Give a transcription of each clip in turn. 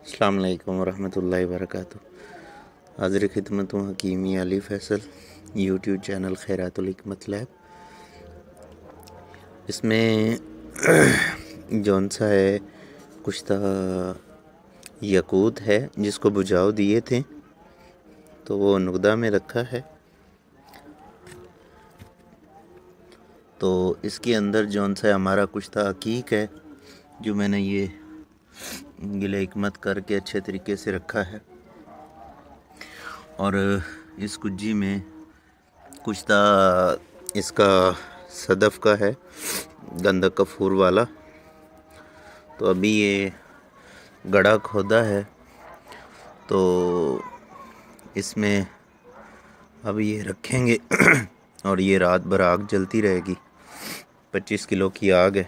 السلام علیکم ورحمۃ اللہ وبرکاتہ۔ حاضر خدمت ہوں حکیمی علی فیصل، یوٹیوب چینل خیرات الحکمت لیب۔ اس میں جون سا ہے کشتہ یقوت ہے جس کو بجھاؤ دیے تھے تو وہ نقدہ میں رکھا ہے۔ تو اس کے اندر جون سا ہمارا کشتہ عقیق ہے جو میں نے یہ گلے حکمت کر کے اچھے طریقے سے رکھا ہے، اور اس کجی میں کشتہ اس کا صدف کا ہے، گندہ کفور والا۔ تو ابھی یہ گڑھا کھودا ہے تو اس میں اب یہ رکھیں گے اور یہ رات بھر آگ جلتی رہے گی۔ 25 کلو کی آگ ہے۔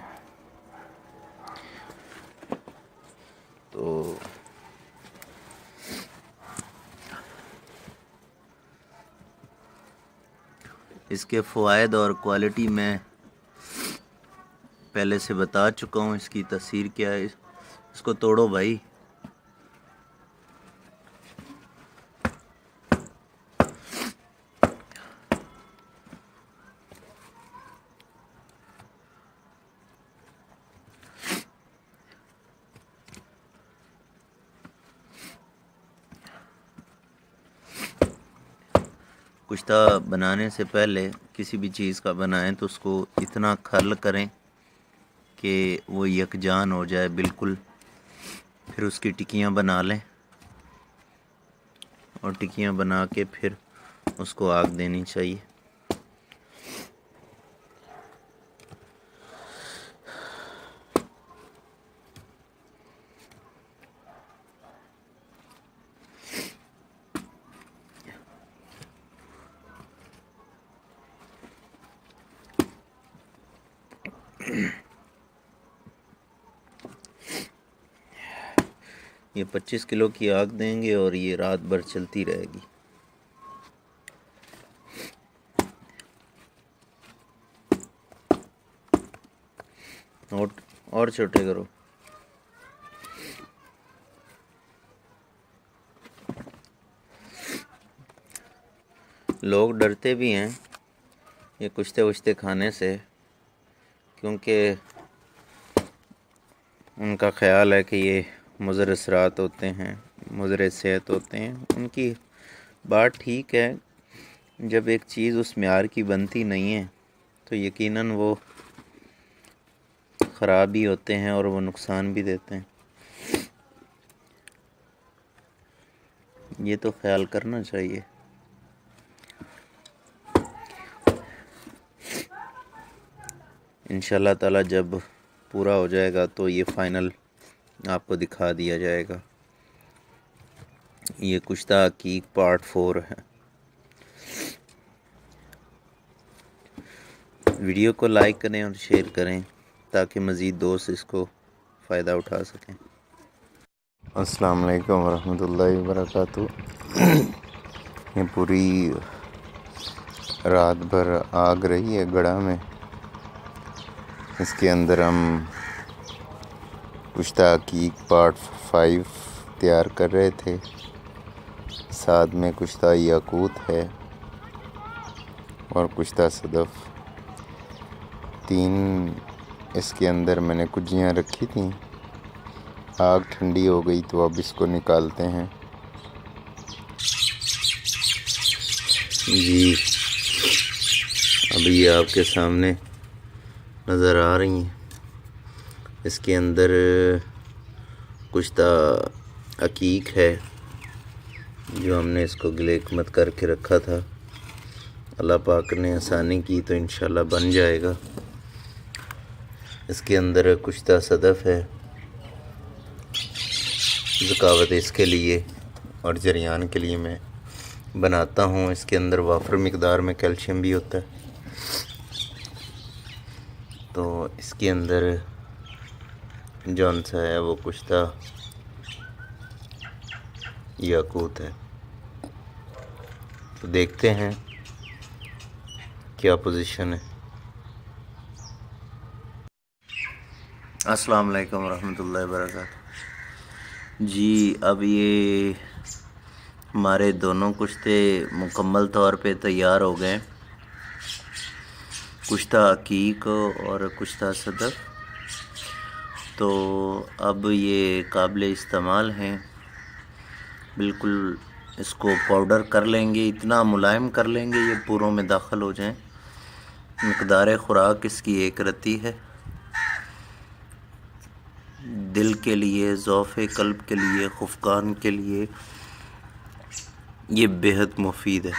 تو اس کے فوائد اور کوالٹی میں پہلے سے بتا چکا ہوں۔ اس کی تاثیر کیا ہے، اس کو توڑو بھائی۔ کشتہ بنانے سے پہلے کسی بھی چیز کا بنائیں تو اس کو اتنا کھرل کریں کہ وہ یکجان ہو جائے بالکل، پھر اس کی ٹکیاں بنا لیں اور ٹکیاں بنا کے پھر اس کو آگ دینی چاہیے۔ یہ 25 کلو کی آگ دیں گے اور یہ رات بھر چلتی رہے گی۔ اور چھوٹے کرو۔ لوگ ڈرتے بھی ہیں یہ کشتے وشتے کھانے سے، کیونکہ ان کا خیال ہے کہ یہ مضر اثرات ہوتے ہیں، مضر صحت ہوتے ہیں۔ ان کی بات ٹھیک ہے، جب ایک چیز اس معیار کی بنتی نہیں ہے تو یقیناً وہ خراب ہی ہوتے ہیں اور وہ نقصان بھی دیتے ہیں۔ یہ تو خیال کرنا چاہیے۔ انشاءاللہ تعالی جب پورا ہو جائے گا تو یہ فائنل آپ کو دکھا دیا جائے گا۔ یہ کشتہ عقیق پارٹ 4 ہے۔ ویڈیو کو لائک کریں اور شیئر کریں تاکہ مزید دوست اس کو فائدہ اٹھا سکیں۔ السلام علیکم ورحمۃ اللہ وبرکاتہ۔ یہ پوری رات بھر آگ رہی ہے گڑھا میں۔ اس کے اندر ہم کشتہ عقیق پارٹ 5 تیار کر رہے تھے، ساتھ میں کشتہ یاقوت ہے اور کشتہ صدف۔ 3 اس کے اندر میں نے کجیاں رکھی تھیں۔ آگ ٹھنڈی ہو گئی تو اب اس کو نکالتے ہیں۔ جی ابھی یہ آپ کے سامنے نظر آ رہی ہیں۔ اس کے اندر کشتہ عقیق ہے جو ہم نے اس کو گلے حکمت کر کے رکھا تھا۔ اللہ پاک نے آسانی کی تو انشاءاللہ بن جائے گا۔ اس کے اندر کشتہ صدف ہے، ذکاوت اس کے لیے اور جریان کے لیے میں بناتا ہوں۔ اس کے اندر وافر مقدار میں کیلشیم بھی ہوتا ہے۔ تو اس کے اندر جون سا ہے وہ کشتہ یاقوت ہے۔ تو دیکھتے ہیں کیا پوزیشن ہے۔ السلام علیکم ورحمۃ اللہ وبرکاتہ۔ جی اب یہ ہمارے دونوں کشتے مکمل طور پہ تیار ہو گئے، کشتہ عقیق اور کشتہ صدف. تو اب یہ قابل استعمال ہیں. بالکل اس کو پاؤڈر کر لیں گے، اتنا ملائم کر لیں گے یہ پوروں میں داخل ہو جائیں. مقدار خوراک اس کی 1 رتی ہے. دل کے لیے، ضعف قلب کے لیے، خفقان کے لیے یہ بے حد مفید ہے.